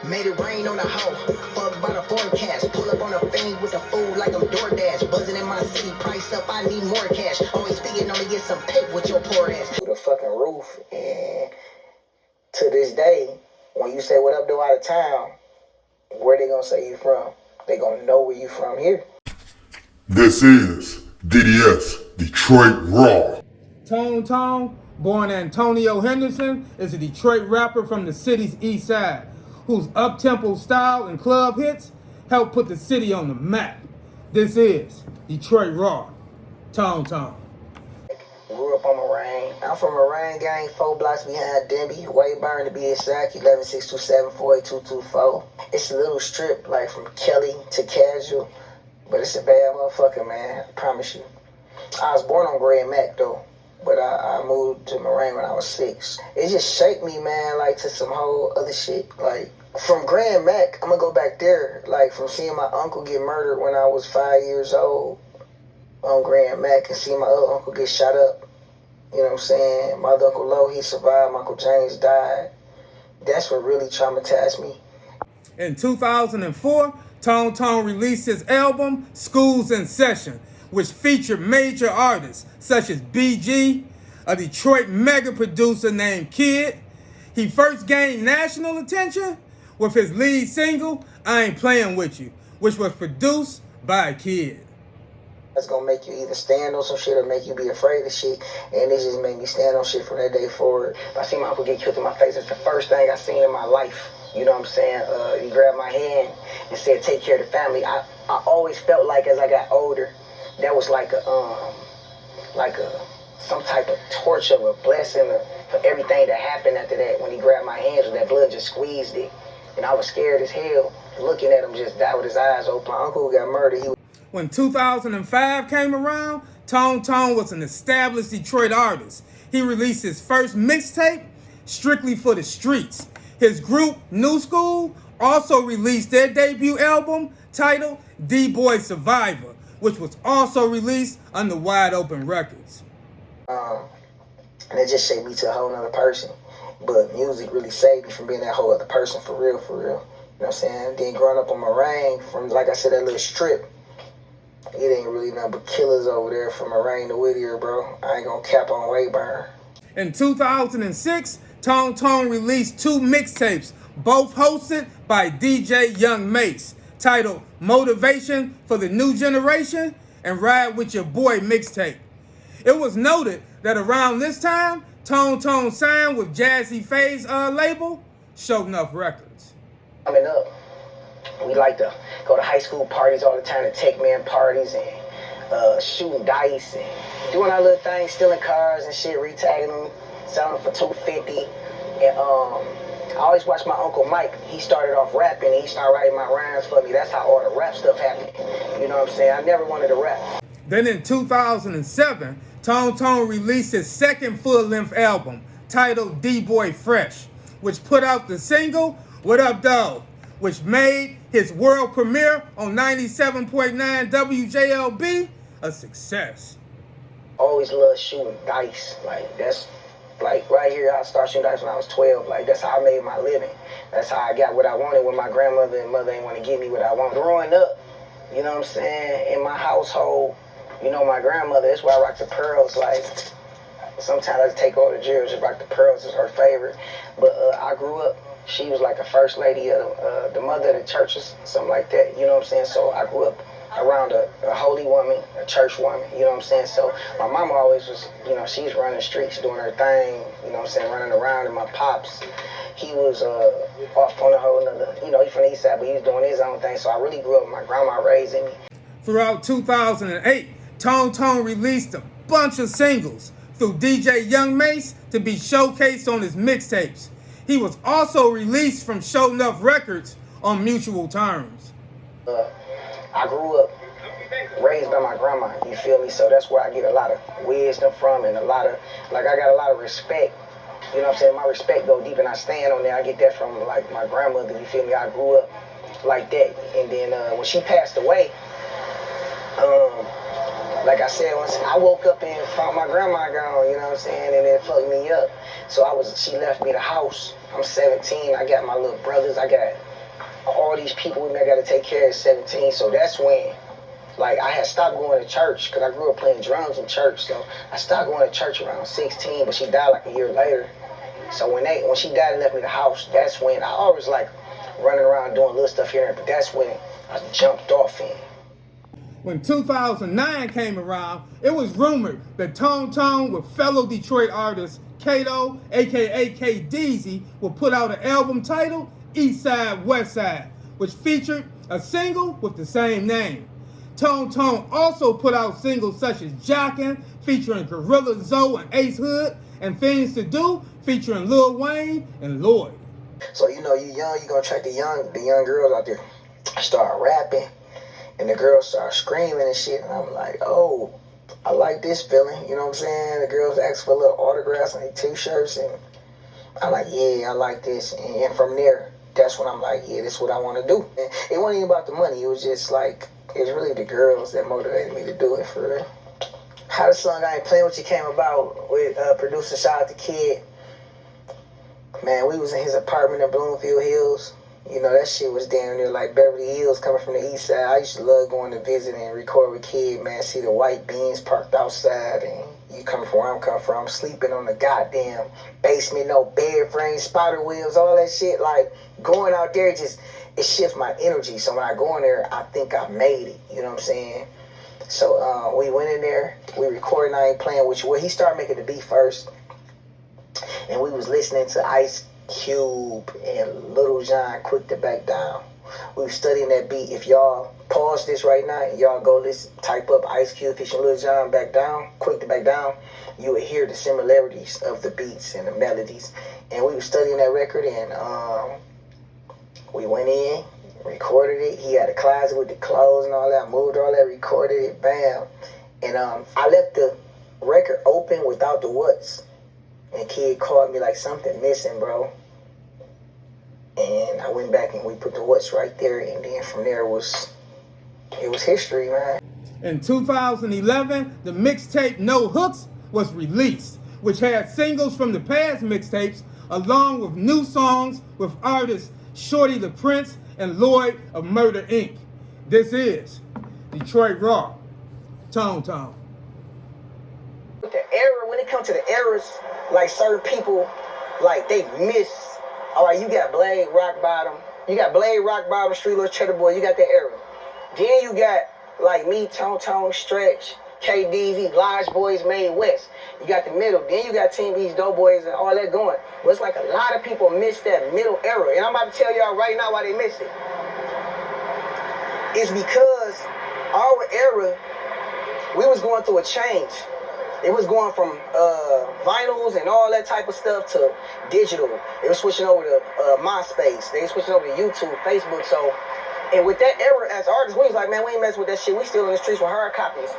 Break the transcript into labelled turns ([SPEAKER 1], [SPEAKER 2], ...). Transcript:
[SPEAKER 1] Made it rain on the hoe, fuck by the forecast. Pull up on a fiend with the food like I'm DoorDash. Buzzing in my city, price up, I need more cash. Always speaking on to get some pay with your poor ass. Through the fucking roof, and to this day, when you say what up, do out of town, where they gonna say you from? They gonna know where you from here.
[SPEAKER 2] This is DDS, Detroit Raw.
[SPEAKER 3] Tone, born Antonio Henderson, is a Detroit rapper from the city's east side, whose up-tempo style and club hits helped put the city on the map. This is Detroit Raw. Tone.
[SPEAKER 1] Grew up on Moraine. I'm from Moraine gang, 4 blocks behind Denby. Wayburn to be exact, 11627-48224. It's a little strip, like from Kelly to Casual, but it's a bad motherfucker, man. I promise you. I was born on Gray and Mac, though, but I moved to Moraine when I was 6. It just shaped me, man, like to some whole other shit. Like, from Grand Mac, I'm gonna go back there, like from seeing my uncle get murdered when I was 5 years old on Grand Mac and seeing my other uncle get shot up. You know what I'm saying? My other Uncle Low, he survived. My Uncle James died. That's what really traumatized me.
[SPEAKER 3] In 2004, Tone released his album, Schools in Session, which featured major artists such as BG, a Detroit mega producer named Kid. He first gained national attention with his lead single, I Ain't Playin Witcha, which was produced by Kid.
[SPEAKER 1] That's gonna make you either stand on some shit or make you be afraid of shit. And it just made me stand on shit from that day forward. I seen my uncle get killed in my face. It's the first thing I seen in my life. You know what I'm saying? He grabbed my hand and said, take care of the family. I always felt like as I got older, that was like some type of torch of a blessing for everything that happened after that. When he grabbed my hands and that blood just squeezed it. And I was scared as hell looking at him just die with his eyes open. My uncle got murdered.
[SPEAKER 3] When 2005 came around, Tone was an established Detroit artist. He released his first mixtape, Strictly for the Streets. His group, New School, also released their debut album titled D-Boy Survivor, which was also released under Wide Open Records.
[SPEAKER 1] And it just shaped me to a whole nother person. But music really saved me from being that whole other person, for real. You know what I'm saying? Then growing up on Moraine, from, like I said, that little strip, it ain't really nothing but killers over there from Moraine to Whittier, bro. I ain't gonna cap on Wayburn.
[SPEAKER 3] In 2006, Tone released 2 mixtapes, both hosted by DJ Young Mace, titled Motivation for the New Generation and Ride With Your Boy mixtape. It was noted that around this time, Tone signed with Jazzy Faye's label, Show Enough Records.
[SPEAKER 1] Coming up, we like to go to high school parties all the time, to take man parties and shooting dice and doing our little things, stealing cars and shit, retagging them, selling them for $250. And I always watch my Uncle Mike. He started off rapping and he started writing my rhymes for me. That's how all the rap stuff happened. You know what I'm saying? I never wanted to rap.
[SPEAKER 3] Then in 2007, Tone released his second full-length album titled D-Boy Fresh, which put out the single What Up Dog, which made his world premiere on 97.9 WJLB a success.
[SPEAKER 1] Always loved shooting dice. Like, that's, like, right here, I started shooting dice when I was 12. Like, that's how I made my living. That's how I got what I wanted when my grandmother and mother didn't want to give me what I wanted. Growing up, you know what I'm saying, in my household, you know, my grandmother, that's why I rock the pearls. Like, sometimes I take all the jewelry, just rock the pearls, is her favorite. But I grew up, she was like a first lady of the mother of the churches, something like that, you know what I'm saying? So I grew up around a holy woman, a church woman, you know what I'm saying? So my mama always was, you know, she's running the streets, doing her thing, you know what I'm saying, running around. And my pops, he was off on a whole nother, you know, he's from the east side, but he was doing his own thing. So I really grew up with my grandma raising me.
[SPEAKER 3] Throughout 2008, Tone released a bunch of singles through DJ Young Mace to be showcased on his mixtapes. He was also released from Show Enough Records on mutual terms.
[SPEAKER 1] I grew up raised by my grandma, you feel me? So that's where I get a lot of wisdom from, and a lot of, like, I got a lot of respect. You know what I'm saying? My respect go deep, and I stand on there. I get that from, like, my grandmother, you feel me? I grew up like that. And then when she passed away, like I said, once I woke up and found my grandma gone, you know what I'm saying? And it fucked me up. So she left me the house I'm 17. I got my little brothers. I got all these people with me I got to take care of at 17. So that's when, like, I had stopped going to church because I grew up playing drums in church. So I stopped going to church around 16, but she died like a year later. So when she died and left me the house, that's when I always like running around doing little stuff here and there, but that's when I jumped off in.
[SPEAKER 3] When 2009 came around, it was rumored that Tone Tone with fellow Detroit artist Kato, aka K Deezy, would put out an album titled East Side, West Side, which featured a single with the same name. Tone Tone also put out singles such as Jockin', featuring Gorilla Zoe and Ace Hood, and Things to Do, featuring Lil Wayne and Lloyd.
[SPEAKER 1] So you know, you young, you gonna attract the young girls out there. Start rapping, and the girls start screaming and shit, and I'm like, oh, I like this feeling, you know what I'm saying? The girls ask for little autographs and t-shirts, and I'm like, yeah, I like this. And from there, that's when I'm like, yeah, this is what I want to do. And it wasn't even about the money. It was just like, it was really the girls that motivated me to do it, for real. How the song I Ain't Playin Witcha came about with producer Shout Out the Kid. Man, we was in his apartment in Bloomfield Hills. You know, that shit was down there like Beverly Hills coming from the east side. I used to love going to visit and record with Kid, man. See the white beans parked outside, and you coming from where I'm coming from, sleeping on the goddamn basement, no bed frame, spider webs, all that shit. Like, going out there, it shifts my energy. So when I go in there, I think I made it. You know what I'm saying? So we went in there, we recorded I Ain't Playin Witcha. Well, he started making the beat first, and we was listening to Ice Cube and Little John, Quick to Back Down. We was studying that beat. If y'all pause this right now and y'all go listen, type up Ice Cube featuring Little John, Back Down, Quick to Back Down, you would hear the similarities of the beats and the melodies. And we was studying that record, and we went in, recorded it. He had a closet with the clothes and all that. Moved all that, recorded it, bam. And I left the record open without the what's. And Kid called me like, something missing, bro. And I went back and we put the what's right there. And then from there it was history, man.
[SPEAKER 3] In 2011, the mixtape No Hooks was released, which had singles from the past mixtapes, along with new songs with artists Shorty the Prince and Lloyd of Murder Inc. This is Detroit Raw, Tone Tone.
[SPEAKER 1] With the era, when it comes to the eras, like certain people, like they miss. All right, you got Blade, Rock Bottom. You got Blade, Rock Bottom, Street Little Cheddar Boy. You got that era. Then you got like me, Tone Tone, Stretch, K Deezy, Lodge Boys, Made West. You got the middle. Then you got Team B's, Doughboys, and all that going. Well, it's like a lot of people miss that middle era. And I'm about to tell y'all right now why they miss it. It's because our era, we was going through a change. It was going from vinyls and all that type of stuff to digital. It was switching over to MySpace. They were switching over to YouTube, Facebook. So, and with that era as artists, we was like, man, we ain't messing with that shit. We still in the streets with hard copies.